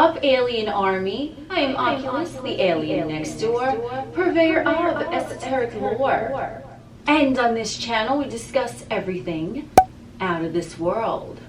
up, Alien Army? I am Oculus, the alien next door, purveyor of esoteric lore. And on this channel, we discuss everything out of this world.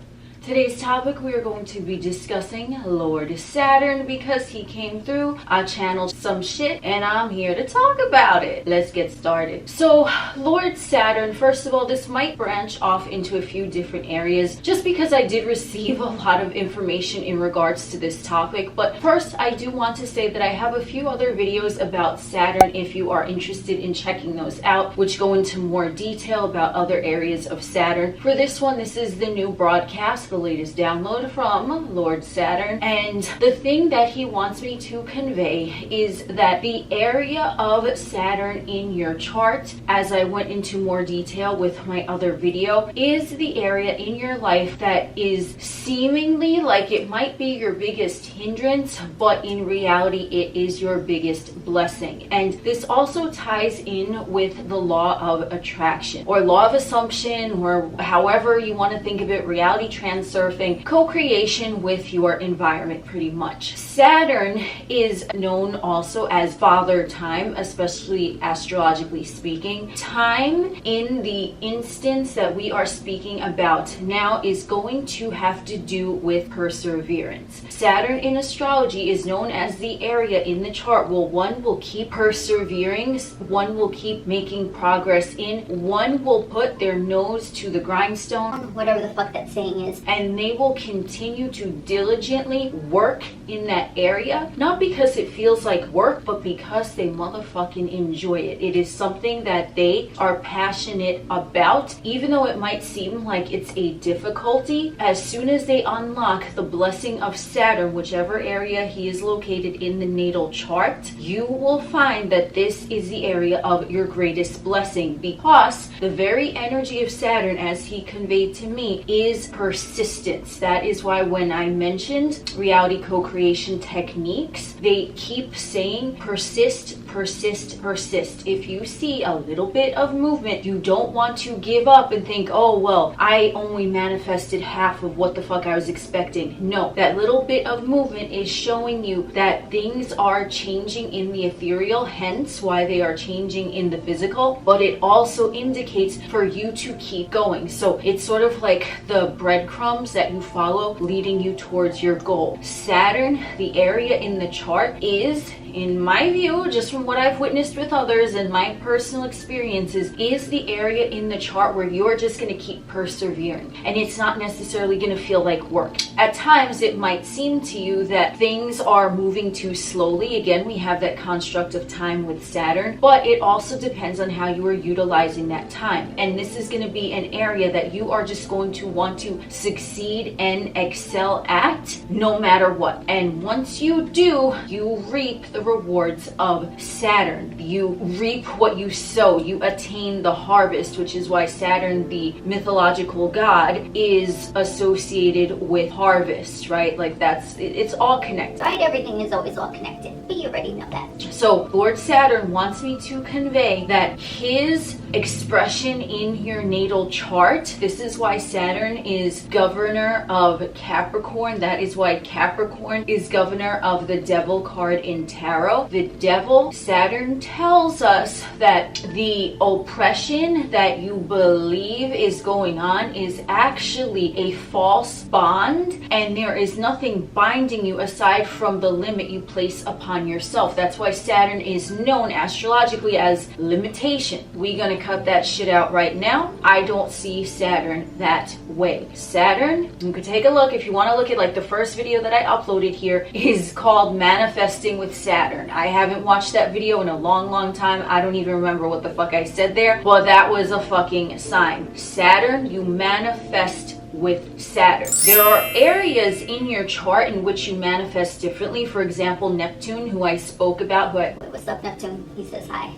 Today's topic, we are going to be discussing Lord Saturn because he came through. I channeled some shit and I'm here to talk about it. Let's get started. So, Lord Saturn, first of all, this might branch off into a few different areas just because I did receive a lot of information in regards to this topic. But first, I do want to say that I have a few other videos about Saturn if you are interested in checking those out, which go into more detail about other areas of Saturn. For this one, this is the new broadcast, the latest download from Lord Saturn, and the thing that he wants me to convey is that the area of Saturn in your chart, as I went into more detail with my other video, is the area in your life that is seemingly like it might be your biggest hindrance, but in reality it is your biggest blessing. And this also ties in with the law of attraction or law of assumption, or however you want to think of it, reality transurfing, co-creation with your environment pretty much. Saturn is known also as father time, especially astrologically speaking. Time in the instance that we are speaking about now is going to have to do with perseverance. Saturn in astrology is known as the area in the chart where one will keep persevering, one will keep making progress in, one will put their nose to the grindstone, whatever the fuck that saying is, and they will continue to diligently work in that area, not because it feels like work, but because they motherfucking enjoy it. It is something that they are passionate about, even though it might seem like it's a difficulty. As soon as they unlock the blessing of Saturn, whichever area he is located in the natal chart, you will find that this is the area of your greatest blessing, because the very energy of Saturn, as he conveyed to me, is persistence. That is why when I mentioned reality co-creation techniques, they keep saying persist, persist, persist. If you see a little bit of movement, you don't want to give up and think, oh, well, I only manifested half of what the fuck I was expecting. No, that little bit of movement is showing you that things are changing in the ethereal, hence why they are changing in the physical, but it also indicates for you to keep going. So it's sort of like the breadcrumbs that you follow leading you towards your goal. Saturn, the area in the chart, is, in my view, just from what I've witnessed with others and my personal experiences, is the area in the chart where you're just going to keep persevering. And it's not necessarily going to feel like work. At times, it might seem to you that things are moving too slowly. Again, we have that construct of time with Saturn, but it also depends on how you are utilizing that time. And this is going to be an area that you are just going to want to succeed and excel at no matter what. And once you do, you reap the rewards of Saturn. You reap what you sow. You attain the harvest, which is why Saturn, the mythological god, is associated with harvest, right? Like it's all connected. right? Everything is always all connected, but you already know that. So Lord Saturn wants me to convey that his expression in your natal chart, this is why Saturn is governor of Capricorn. That is why Capricorn is governor of the devil card in tarot. The devil, Saturn, tells us that the oppression that you believe is going on is actually a false bond, and there is nothing binding you aside from the limit you place upon yourself. That's why Saturn is known astrologically as limitation. We're gonna cut that shit out right now. I don't see Saturn that way. Saturn, you can take a look if you want to look at, like, the first video that I uploaded here is called Manifesting with Saturn. I haven't watched that video in a long time. I don't even remember what the fuck I said there. Well, that was a fucking sign. Saturn, you manifest with Saturn. There are areas in your chart in which you manifest differently. For example, Neptune, who I spoke about, What's up, Neptune? He says hi.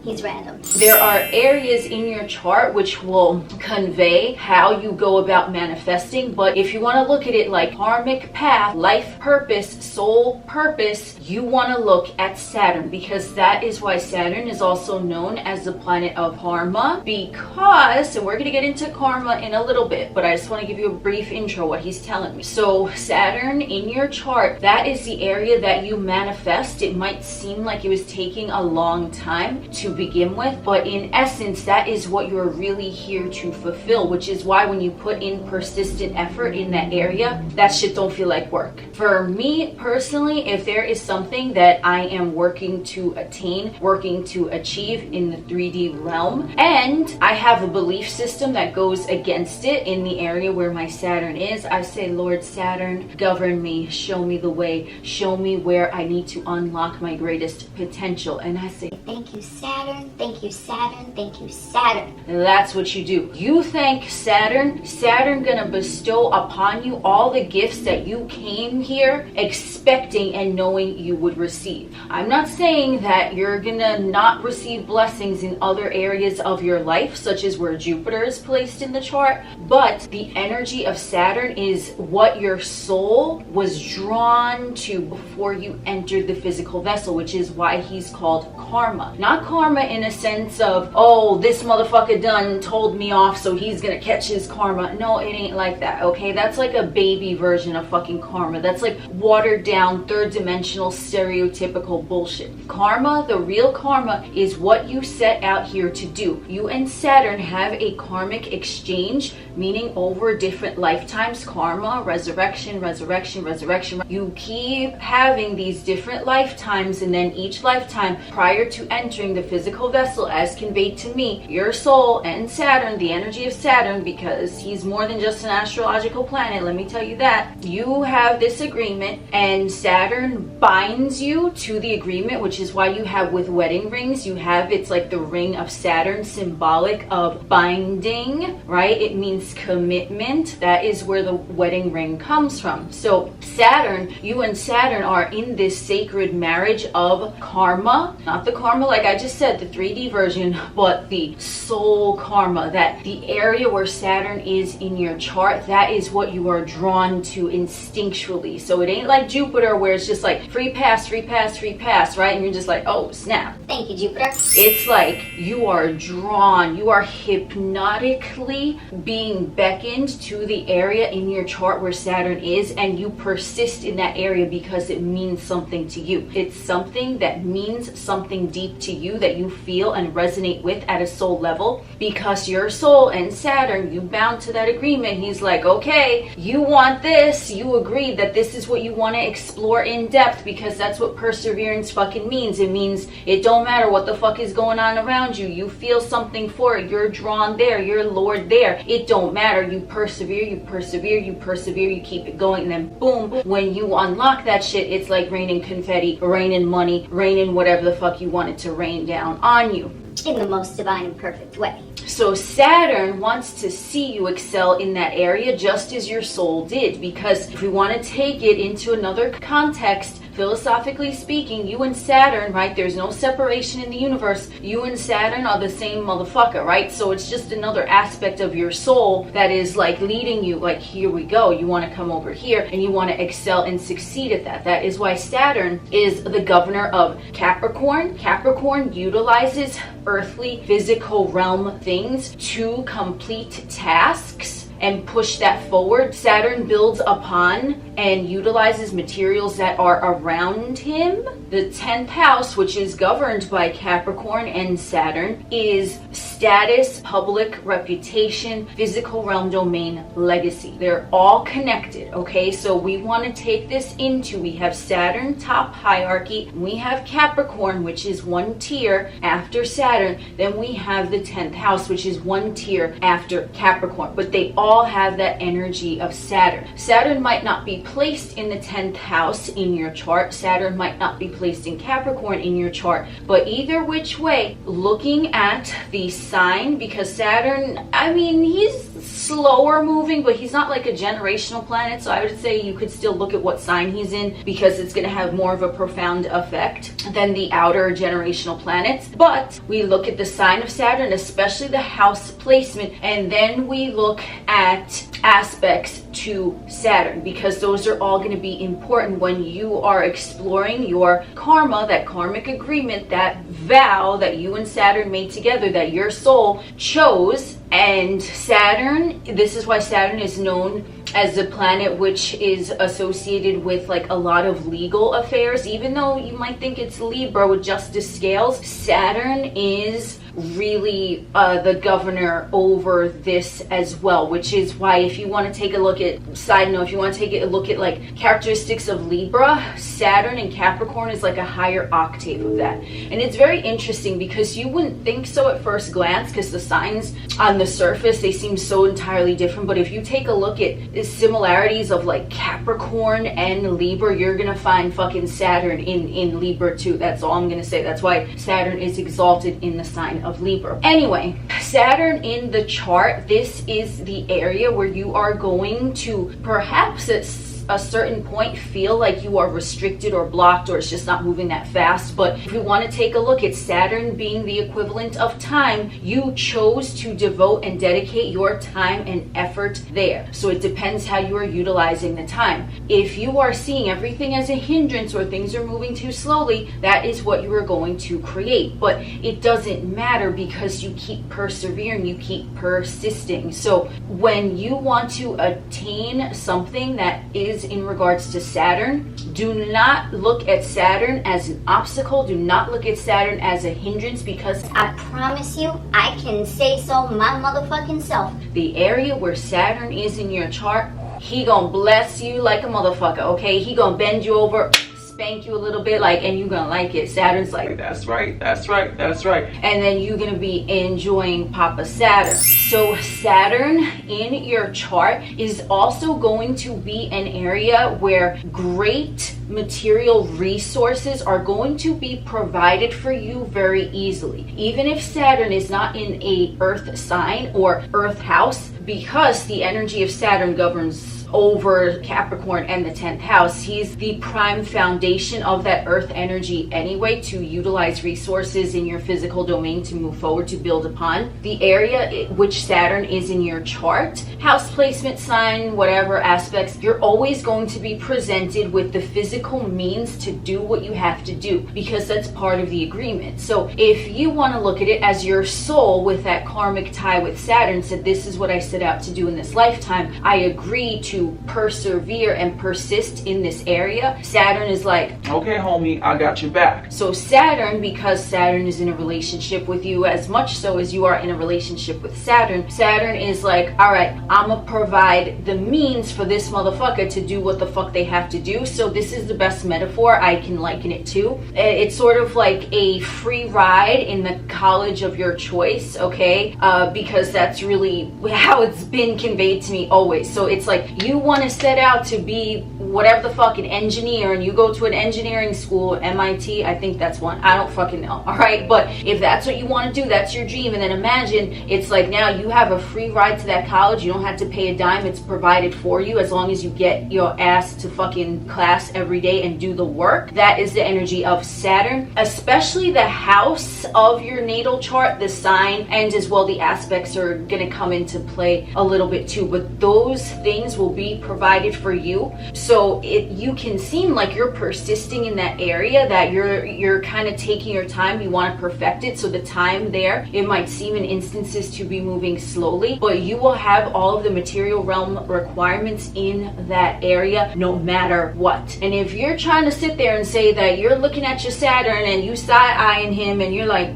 He's random. There are areas in your chart which will convey how you go about manifesting, but if you want to look at it like karmic path, life purpose, soul purpose, you want to look at Saturn, because that is why Saturn is also known as the planet of karma, because, and we're going to get into karma in a little bit, but I just want to give you a brief intro what he's telling me. So Saturn in your chart, that is the area that you manifest. It might seem like it was taking a long time to begin with, but in essence, that is what you're really here to fulfill, which is why when you put in persistent effort in that area, that shit don't feel like work. For me personally, if there is something that I am working to attain, working to achieve in the 3D realm, and I have a belief system that goes against it in the area where my Saturn is, I say, Lord Saturn, govern me, show me the way, show me where I need to unlock my greatest potential. And I say, thank you, Saturn. Thank you, Saturn. Thank you, Saturn. That's what you do. You thank Saturn. Saturn gonna bestow upon you all the gifts that you came here expecting and knowing you would receive. I'm not saying that you're gonna not receive blessings in other areas of your life, such as where Jupiter is placed in the chart, but the energy of Saturn is what your soul was drawn to before you entered the physical vessel, which is why he's called karma. Not karma in a sense of, oh, this motherfucker done told me off, so he's gonna catch his karma. No, it ain't like that, okay? That's like a baby version of fucking karma. That's like watered down, third dimensional, stereotypical bullshit. Karma, the real karma, is what you set out here to do. You and Saturn have a karmic exchange, meaning over different lifetimes, karma, resurrection, resurrection, resurrection. You keep having these different lifetimes, and then each lifetime, prior to entering the physical vessel, as conveyed to me, your soul and Saturn, the energy of Saturn, because he's more than just an astrological planet, let me tell you that, you have this agreement, and Saturn binds you to the agreement, which is why you have with wedding rings, you have, it's like the ring of Saturn, symbolic of binding, right? It means commitment. That is where the wedding ring comes from. So Saturn, you and Saturn are in this sacred marriage of karma, not the karma like I just said, the 3D version, but the soul karma, that the area where Saturn is in your chart, that is what you are drawn to instinctually. So it ain't like Jupiter where it's just like free pass, free pass, free pass, right? And you're just like, oh snap. Thank you, Jupiter. It's like you are drawn, you are hypnotically being beckoned to the area in your chart where Saturn is, and you persist in that area because it means something to you. It's something that means something deep to you that you feel and resonate with at a soul level, because your soul and Saturn, you bound to that agreement. He's like, okay, you want this, you agreed that this is what you want to explore in depth, because that's what perseverance fucking means. It means it don't matter what the fuck is going on around you, you feel something for it, you're drawn there, you're lured there, it don't matter, you persevere, you persevere, you persevere, you keep it going, and then boom, when you unlock that shit, it's like raining confetti, raining money, raining whatever the fuck you want it to rain down on you. In the most divine and perfect way. So Saturn wants to see you excel in that area just as your soul did, because if we want to take it into another context, philosophically speaking, you and Saturn, right, there's no separation in the universe. You and Saturn are the same motherfucker, right? So it's just another aspect of your soul that is like leading you, like, here we go, you want to come over here and you want to excel and succeed at that. That is why Saturn is the governor of Capricorn. Capricorn utilizes earthly physical realm things to complete tasks and push that forward. Saturn builds upon and utilizes materials that are around him. The 10th house, which is governed by Capricorn and Saturn, is status, public reputation, physical realm domain, legacy. They're all connected, okay? So we want to take this into, we have Saturn, top hierarchy, we have Capricorn, which is one tier after Saturn, then we have the 10th house, which is one tier after Capricorn, but they all have that energy of Saturn. Saturn might not be placed in the 10th house in your chart, Saturn might not be placed in Capricorn in your chart, but either which way, looking at the sign, because Saturn, I mean, he's slower moving, but he's not like a generational planet. So I would say you could still look at what sign he's in, because it's going to have more of a profound effect than the outer generational planets. But we look at the sign of Saturn, especially the house placement, and then we look at aspects to Saturn, because those are all going to be important when you are exploring your karma, that karmic agreement, that vow that you and Saturn made together, that your soul chose. And Saturn, this is why Saturn is known as a planet which is associated with like a lot of legal affairs. Even though you might think it's Libra with justice scales, Saturn is really the governor over this as well, which is why if you want to take a look at, side note, if you want to take a look at like characteristics of Libra, Saturn and Capricorn is like a higher octave of that. And it's very interesting because you wouldn't think so at first glance, because the signs on the surface, they seem so entirely different. But if you take a look at the similarities of like Capricorn and Libra, you're gonna find fucking Saturn in Libra too. That's all I'm gonna say. That's why Saturn is exalted in the sign of Libra. Anyway, Saturn in the chart, this is the area where you are going to perhaps at a certain point feel like you are restricted or blocked, or it's just not moving that fast. But if we want to take a look at Saturn being the equivalent of time, you chose to devote and dedicate your time and effort there. So it depends how you are utilizing the time. If you are seeing everything as a hindrance or things are moving too slowly, that is what you are going to create. But it doesn't matter, because you keep persevering, you keep persisting. So when you want to attain something that is in regards to Saturn, do not look at Saturn as an obstacle. Do not look at Saturn as a hindrance, because I promise you, I can say so my motherfucking self. the area where Saturn is in your chart, he gonna bless you like a motherfucker, okay? He gonna bend you over, spank you a little bit, like, and you gonna like it. Saturn's like, that's right, that's right, that's right. And then you're gonna be enjoying Papa Saturn. So Saturn in your chart is also going to be an area where great material resources are going to be provided for you very easily. Even if Saturn is not in a earth sign or earth house, because the energy of Saturn governs over Capricorn and the 10th house, he's the prime foundation of that earth energy anyway, to utilize resources in your physical domain to move forward, to build upon. The area which Saturn is in your chart, house placement, sign, whatever aspects, you're always going to be presented with the physical means to do what you have to do, because that's part of the agreement. So if you want to look at it as your soul with that karmic tie with Saturn said, this is what I set out to do in this lifetime, I agree to persevere and persist in this area. Saturn is like, okay, homie, I got your back. so Saturn, because Saturn is in a relationship with you as much so as you are in a relationship with Saturn, Saturn is like, all right, I'm gonna provide the means for this motherfucker to do what the fuck they have to do. So this is the best metaphor I can liken it to. It's sort of like a free ride in the college of your choice, okay? Because that's really how it's been conveyed to me always. So it's like, you want to set out to be whatever the fuck, an engineer, and you go to an engineering school, MIT, I think that's one, I don't fucking know, all right? But if that's what you want to do, that's your dream. And then imagine it's like, now you have a free ride to that college. You don't have to pay a dime. It's provided for you as long as you get your ass to fucking class every day and do the work. That is the energy of Saturn, especially the house of your natal chart, the sign, and as well the aspects are going to come into play a little bit too. But those things will be provided for you. So you can seem like you're persisting in that area, that you're kind of taking your time, you want to perfect it. So the time there, it might seem in instances to be moving slowly, but you will have all of the material realm requirements in that area no matter what. And if you're trying to sit there and say that you're looking at your Saturn and you side-eyeing him and you're like,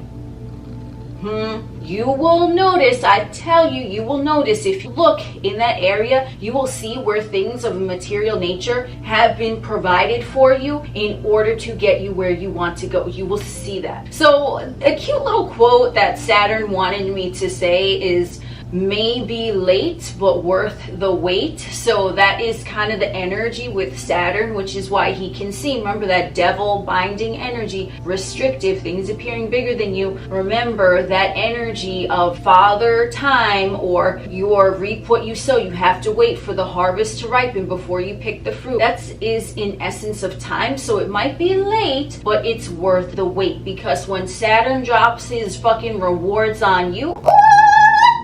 you will notice, I tell you, you will notice, if you look in that area, you will see where things of a material nature have been provided for you in order to get you where you want to go. You will see that. So a cute little quote that Saturn wanted me to say is, may be late but worth the wait. So that is kind of the energy with Saturn, which is why he can see. Remember that devil binding energy, restrictive, things appearing bigger than you. Remember that energy of father time, or your reap what you sow. You have to wait for the harvest to ripen before you pick the fruit. That is in essence of time. So it might be late, but it's worth the wait, because when Saturn drops his fucking rewards on you,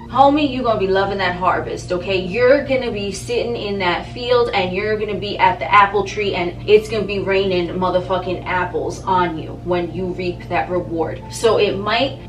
homie, you're gonna be loving that harvest, okay? You're gonna be sitting in that field and you're gonna be at the apple tree and it's gonna be raining motherfucking apples on you when you reap that reward. So it might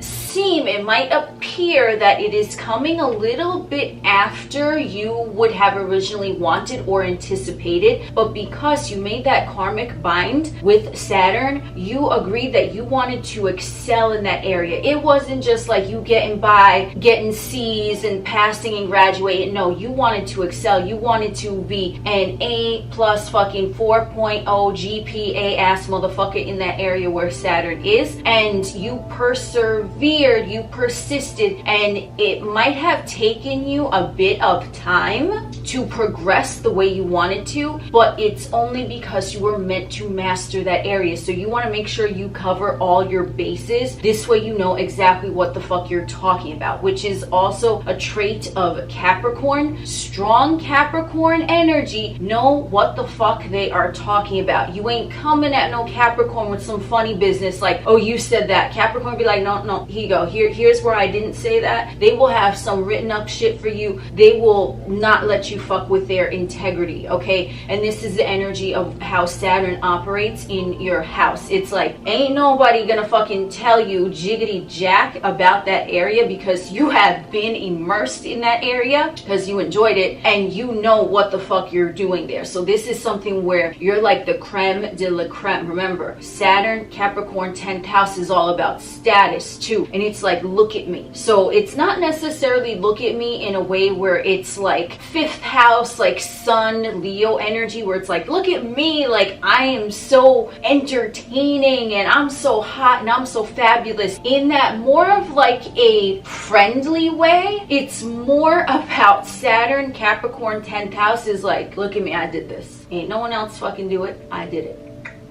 appear that it is coming a little bit after you would have originally wanted or anticipated, but because you made that karmic bind with Saturn, you agreed that you wanted to excel in that area. It wasn't just like you getting by, getting C's and passing and graduating. No, you wanted to excel. You wanted to be an A plus fucking 4.0 GPA ass motherfucker in that area where Saturn is, and you persevered, you persisted, and it might have taken you a bit of time to progress the way you wanted to, but it's only because you were meant to master that area. So you want to make sure you cover all your bases. This way you know exactly what the fuck you're talking about, which is also a trait of Capricorn. Strong Capricorn energy know what the fuck they are talking about. You ain't coming at no Capricorn with some funny business like, oh, you said that. Capricorn be like, no, here you go. Here's where I didn't say that. They will have some written up shit for you. They will not let you fuck with their integrity, okay? And this is the energy of how Saturn operates in your house. It's like, ain't nobody gonna fucking tell you jiggity jack about that area, because you have been immersed in that area, because you enjoyed it and you know what the fuck you're doing there. So this is something where you're like the creme de la creme. Remember, Saturn, Capricorn, 10th house is all about status too. And it's like, look at me. So it's not necessarily look at me in a way where it's like 5th house, like Sun, Leo energy, where it's like, look at me, like I am so entertaining and I'm so hot and I'm so fabulous. In that more of like a friendly way, it's more about Saturn, Capricorn, 10th house is like, look at me, I did this. Ain't no one else fucking do it. I did it.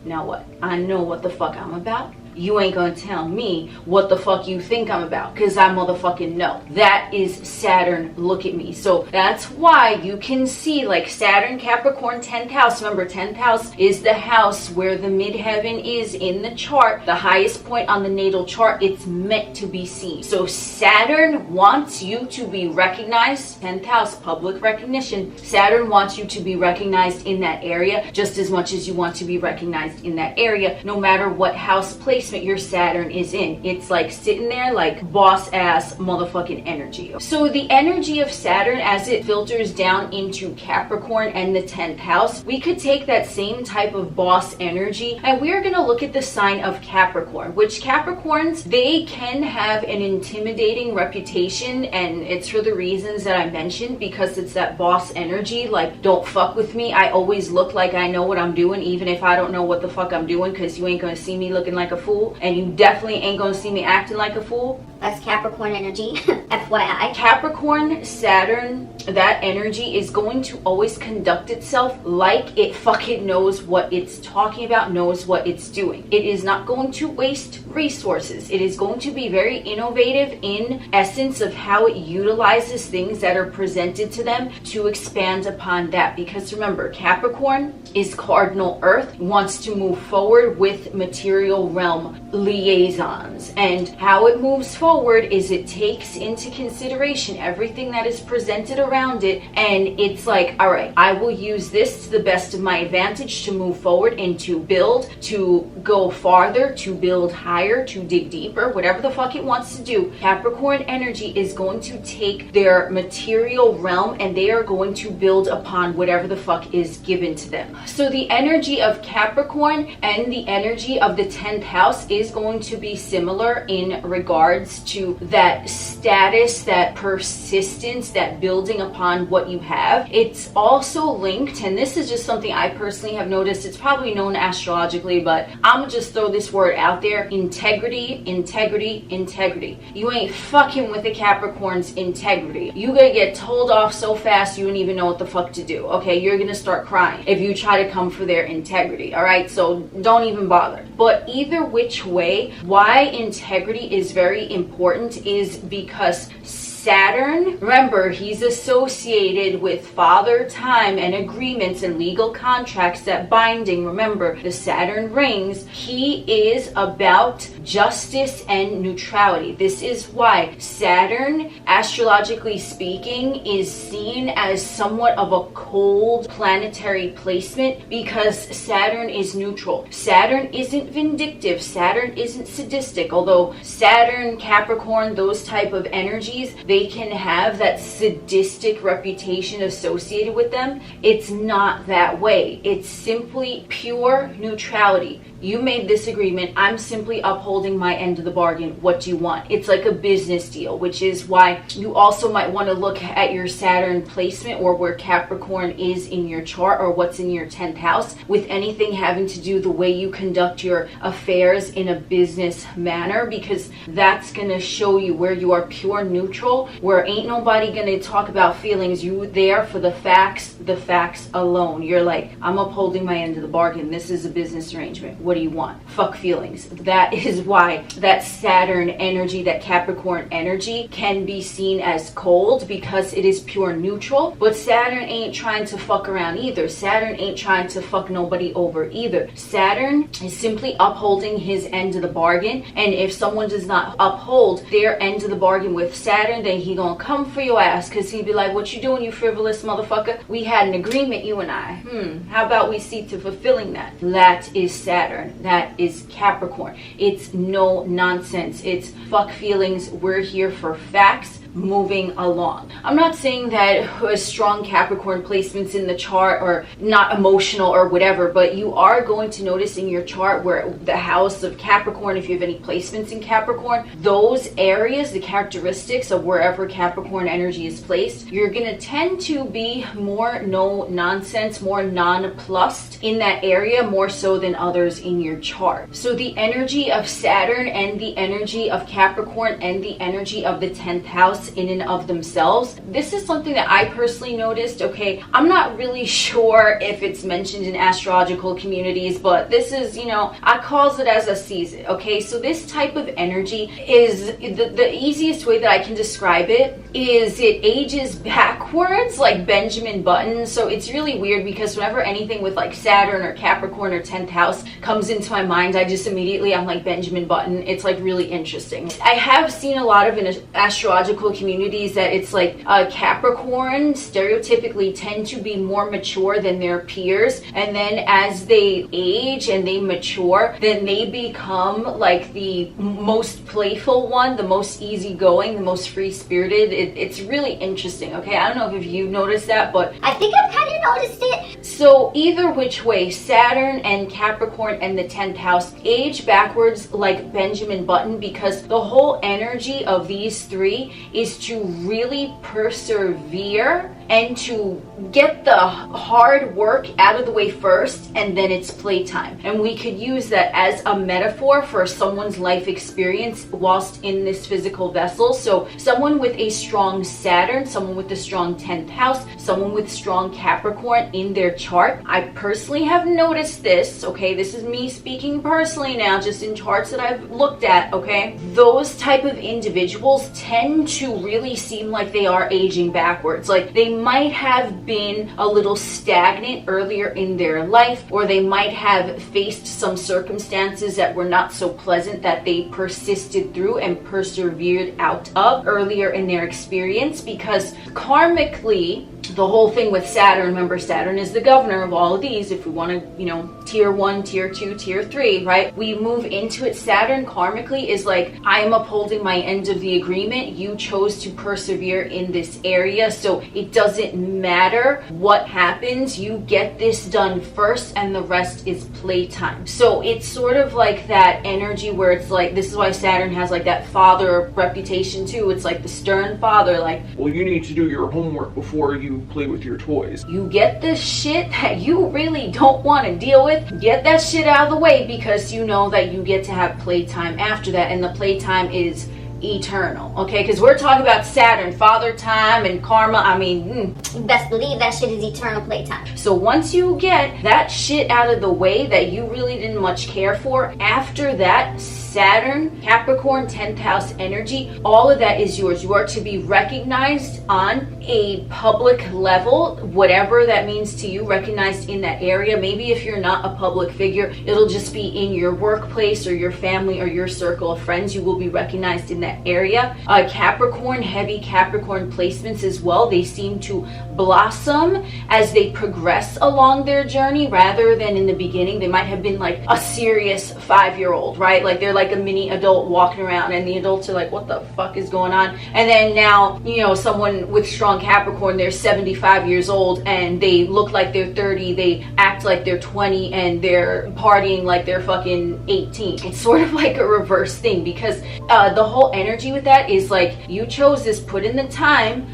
Now what? I know what the fuck I'm about. You ain't gonna tell me what the fuck you think I'm about, because I motherfucking know. That is Saturn, look at me. So that's why you can see like Saturn, Capricorn, 10th house. Remember, 10th house is the house where the midheaven is in the chart, the highest point on the natal chart. It's meant to be seen. So Saturn wants you to be recognized. 10th house, public recognition. Saturn wants you to be recognized in that area just as much as you want to be recognized in that area, no matter what house placement your Saturn is in. It's like sitting there like boss ass motherfucking energy. So the energy of Saturn, as it filters down into Capricorn and the 10th house, we could take that same type of boss energy and we're going to look at the sign of Capricorn, which Capricorns, they can have an intimidating reputation, and it's for the reasons that I mentioned, because it's that boss energy, like don't fuck with me. I always look like I know what I'm doing, even if I don't know what the fuck I'm doing, because you ain't going to see me looking like a fool. And you definitely ain't gonna see me acting like a fool. That's Capricorn energy, FYI. Capricorn, Saturn, that energy is going to always conduct itself like it fucking knows what it's talking about, knows what it's doing. It is not going to waste resources. It is going to be very innovative in essence of how it utilizes things that are presented to them to expand upon that. Because remember, Capricorn is cardinal earth, wants to move forward with material realm liaisons, and how it moves forward is it takes into consideration everything that is presented around it, and it's like, all right, I will use this to the best of my advantage to move forward and to build, to go farther, to build higher, to dig deeper, whatever the fuck it wants to do. Capricorn energy is going to take their material realm and they are going to build upon whatever the fuck is given to them. So the energy of Capricorn and the energy of the 10th house house is going to be similar in regards to that status, that persistence, that building upon what you have. It's also linked, and this is just something I personally have noticed. It's probably known astrologically, but I'm gonna just throw this word out there: integrity, integrity, integrity. You ain't fucking with the Capricorn's integrity. You gonna get told off so fast you don't even know what the fuck to do. Okay, you're gonna start crying if you try to come for their integrity. All right, so don't even bother. But either which way, why integrity is very important is because Saturn, remember, he's associated with father time and agreements and legal contracts, that binding. Remember, the Saturn rings. He is about justice and neutrality. This is why Saturn, astrologically speaking, is seen as somewhat of a cold planetary placement, because Saturn is neutral. Saturn isn't vindictive. Saturn isn't sadistic. Although Saturn, Capricorn, those type of energies, they can have that sadistic reputation associated with them. It's not that way. It's simply pure neutrality. You made this agreement. I'm simply upholding my end of the bargain. What do you want? It's like a business deal, which is why you also might want to look at your Saturn placement, or where Capricorn is in your chart, or what's in your 10th house, with anything having to do the way you conduct your affairs in a business manner, because that's going to show you where you are pure neutral, where ain't nobody going to talk about feelings. You there for the facts alone. You're like, I'm upholding my end of the bargain. This is a business arrangement. What do you want? Fuck feelings. That is why that Saturn energy, that Capricorn energy, can be seen as cold, because it is pure neutral. But Saturn ain't trying to fuck around either. Saturn ain't trying to fuck nobody over either. Saturn is simply upholding his end of the bargain, and if someone does not uphold their end of the bargain with Saturn, then he gonna come for your ass, because he'd be like, what you doing, you frivolous motherfucker? We had an agreement, you and I. How about we see to fulfilling that? That is Saturn. That is Capricorn. It's no nonsense. It's fuck feelings. We're here for facts. Moving along. I'm not saying that a strong Capricorn placements in the chart are not emotional or whatever, but you are going to notice in your chart where the house of Capricorn, if you have any placements in Capricorn, those areas, the characteristics of wherever Capricorn energy is placed, you're going to tend to be more no nonsense, more nonplussed in that area, more so than others in your chart. So the energy of Saturn and the energy of Capricorn and the energy of the 10th house in and of themselves, this is something that I personally noticed. Okay, I'm not really sure if it's mentioned in astrological communities, but this is, I calls it as a season. Okay, so this type of energy is the easiest way that I can describe it is it ages backwards like Benjamin Button. So it's really weird, because whenever anything with like Saturn or Capricorn or 10th house comes into my mind, I'm like Benjamin Button. It's like really interesting. I have seen a lot of in astrological communities that it's like Capricorn stereotypically tend to be more mature than their peers, and then as they age and they mature, then they become like the most playful one, the most easygoing, the most free-spirited. It's really interesting. Okay, I don't know if you've noticed that, but I think I've kind of noticed it. So either which way, Saturn and Capricorn and the 10th house age backwards like Benjamin Button, because the whole energy of these three is to really persevere and to get the hard work out of the way first, and then it's playtime. And we could use that as a metaphor for someone's life experience whilst in this physical vessel. So someone with a strong Saturn, someone with a strong 10th house, someone with strong Capricorn in their chart. I personally have noticed this, okay? This is me speaking personally now, just in charts that I've looked at, okay? Those type of individuals tend to really seem like they are aging backwards. Like they might have been a little stagnant earlier in their life, or they might have faced some circumstances that were not so pleasant that they persisted through and persevered out of earlier in their experience, because karmically the whole thing with Saturn, remember Saturn is the governor of all of these. If we want to, you know, tier 1, tier 2, tier 3, right? We move into it. Saturn karmically is like, I am upholding my end of the agreement. You chose to persevere in this area, so it doesn't matter what happens. You get this done first and the rest is playtime. So it's sort of like that energy where it's like, this is why Saturn has like that father reputation too. It's like the stern father, like, well, you need to do your homework before you play with your toys. you get the shit that you really don't want to deal with, get that shit out of the way, because you know that you get to have playtime after that, and the playtime is eternal, okay? Because we're talking about Saturn, father time and karma. I mean, You best believe that shit is eternal playtime. So once you get that shit out of the way that you really didn't much care for, after that, Saturn, Capricorn, 10th house energy, all of that is yours. You are to be recognized on a public level, whatever that means to you, recognized in that area. Maybe if you're not a public figure, it'll just be in your workplace or your family or your circle of friends. You will be recognized in that area. Capricorn, heavy Capricorn placements as well. They seem to blossom as they progress along their journey rather than in the beginning. They might have been like a serious 5-year-old, right? Like they're like a mini adult walking around and the adults are like, what the fuck is going on? And then now, you know, someone with strong Capricorn, they're 75 years old and they look like they're 30, they act like they're 20, and they're partying like they're fucking 18. It's sort of like a reverse thing, because the whole energy with that is like, you chose this, put in the time,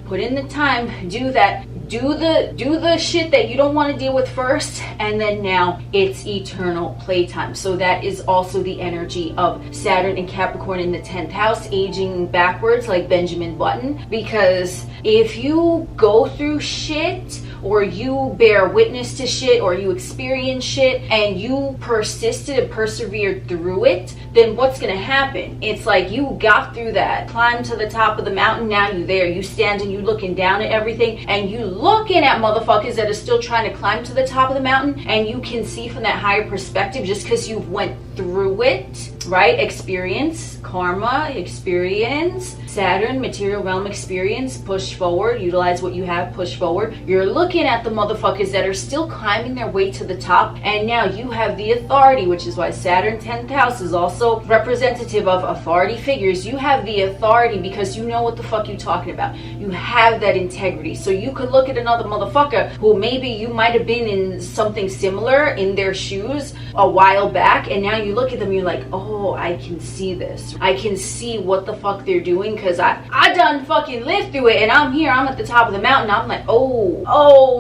do that, do the shit that you don't want to deal with first, and then now it's eternal playtime. So that is also the energy of Saturn and Capricorn in the 10th house, aging backwards like Benjamin Button. Because if you go through shit, or you bear witness to shit, or you experience shit, and you persisted and persevered through it, then what's gonna happen? It's like you got through that, climbed to the top of the mountain, now you're there, you stand and you looking down at everything, and you looking at motherfuckers that are still trying to climb to the top of the mountain, and you can see from that higher perspective just because you went through it, right? Experience, karma, experience, Saturn, material realm experience, push forward, utilize what you have, push forward. You're looking at the motherfuckers that are still climbing their way to the top, and now you have the authority, which is why Saturn 10th house is also representative of authority figures. You have the authority because you know what the fuck you're talking about. You have that integrity. So you could look at another motherfucker who maybe you might have been in something similar in their shoes a while back, and now you look at them, you're like, oh, I can see this. I can see what the fuck they're doing, because I done fucking lived through it, and I'm here, I'm at the top of the mountain. I'm like, oh,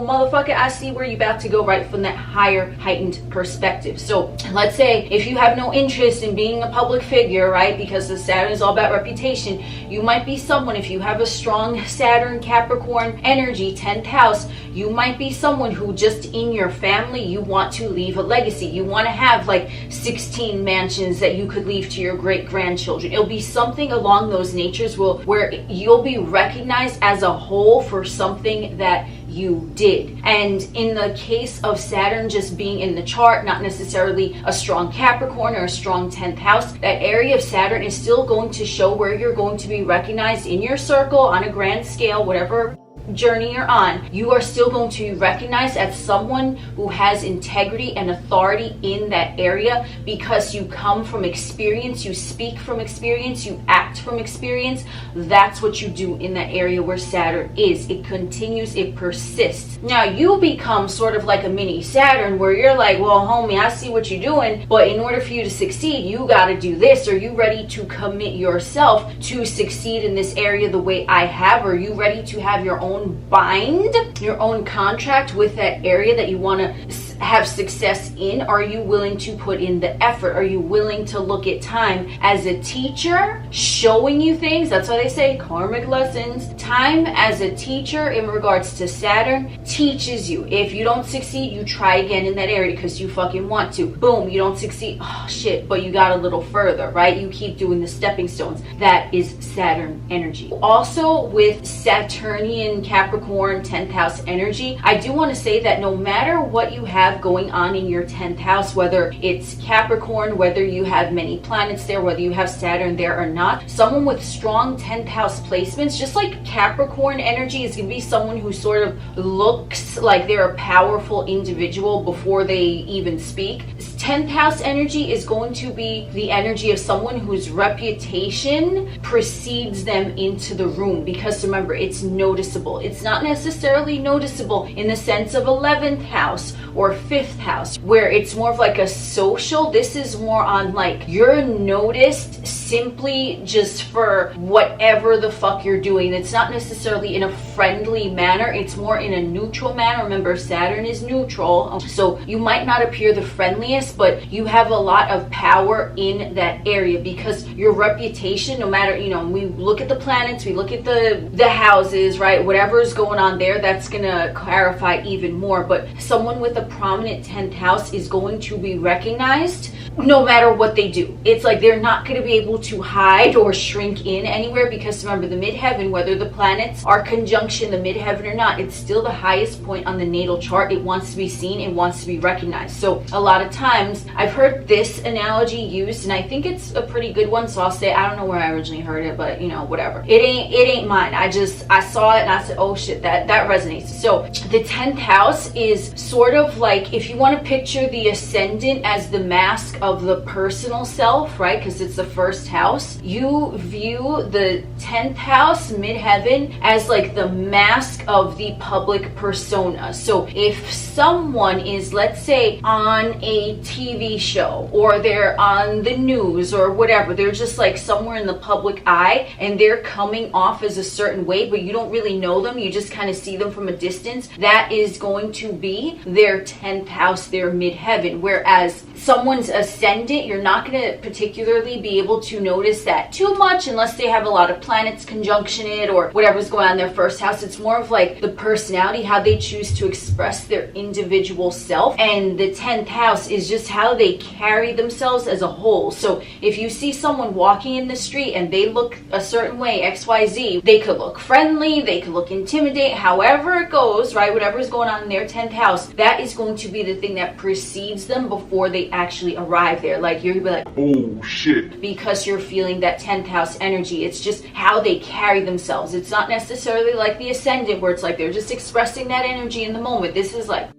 motherfucker, I see where you're about to go, right from that higher heightened perspective. So let's say if you have no interest in being a public figure, right, because the Saturn is all about reputation, you might be someone, if you have a strong Saturn Capricorn energy, 10th house, you might be someone who just in your family, you want to leave a legacy. You want to have like 16 mansions that you could leave to your great grandchildren. It'll be something along those natures where you'll be recognized as a whole for something that you did. And in the case of Saturn just being in the chart, not necessarily a strong Capricorn or a strong 10th house, that area of Saturn is still going to show where you're going to be recognized in your circle on a grand scale, whatever journey you're on. You are still going to be recognized as someone who has integrity and authority in that area, because you come from experience, you speak from experience, you act from experience. That's what you do in that area where Saturn is. It continues, it persists. Now you become sort of like a mini Saturn, where you're like, well, homie, I see what you're doing, but in order for you to succeed, you got to do this. Are you ready to commit yourself to succeed in this area the way I have? Are you ready to have your own bind, your own contract with that area that you want to have success in? Are you willing to put in the effort? Are you willing to look at time as a teacher showing you things? That's why they say karmic lessons. Time as a teacher in regards to Saturn teaches you. If you don't succeed, you try again in that area because you fucking want to. Boom, you don't succeed. Oh shit, but you got a little further, right? You keep doing the stepping stones. That is Saturn energy. Also with Saturnian Capricorn 10th house energy, I do want to say that no matter what you have have going on in your 10th house, whether it's Capricorn, whether you have many planets there, whether you have Saturn there or not. Someone with strong 10th house placements, just like Capricorn energy, is going to be someone who sort of looks like they're a powerful individual before they even speak. 10th house energy is going to be the energy of someone whose reputation precedes them into the room, because remember, it's noticeable. It's not necessarily noticeable in the sense of 11th house or 5th house, where it's more of like a social. This is more on like you're noticed simply just for whatever the fuck you're doing. It's not necessarily in a friendly manner. It's more in a neutral manner. Remember, Saturn is neutral, so you might not appear the friendliest, but you have a lot of power in that area because your reputation, no matter, you know, we look at the planets, we look at the houses, right? Whatever is going on there, that's gonna clarify even more. But someone with a prominent 10th house is going to be recognized no matter what they do. It's like they're not going to be able to hide or shrink in anywhere, because remember, the midheaven, whether the planets are conjunction the midheaven or not, it's still the highest point on the natal chart. It wants to be seen, it wants to be recognized. So a lot of times I've heard this analogy used, and I think it's a pretty good one, so I'll say, I don't know where I originally heard it, but you know, whatever. It ain't mine. I saw it and I said, oh shit, that resonates. So the 10th house is sort of like, if you want to picture the ascendant as the mask of the personal self, right? Because it's the first house. You view the 10th house, midheaven, as like the mask of the public persona. So if someone is, let's say, on a TV show, or they're on the news or whatever, they're just like somewhere in the public eye, and they're coming off as a certain way, but you don't really know them, you just kind of see them from a distance, that is going to be their 10th house, their midheaven. Whereas someone's ascendant, you're not going to particularly be able to notice that too much unless they have a lot of planets conjunction it or whatever's going on in their first house. It's more of like the personality, how they choose to express their individual self, and the 10th house is just how they carry themselves as a whole. So if you see someone walking in the street and they look a certain way, XYZ, they could look friendly, they could look intimidating, however it goes, right? Whatever's going on in their 10th house, that is going to be the thing that precedes them before they actually arrive there. Like you're gonna be like, oh shit, because you're feeling that 10th house energy. It's just how they carry themselves. It's not necessarily like the ascendant where it's like they're just expressing that energy in the moment. This is like,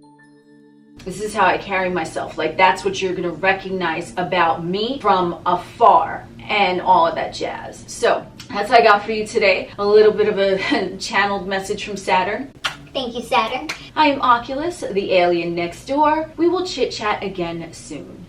this is how I carry myself. Like that's what you're gonna recognize about me from afar and all of that jazz. So that's what I got for you today. A little bit of a channeled message from Saturn. Thank you, Saturn. I am Oculus, the alien next door. We will chit chat again soon.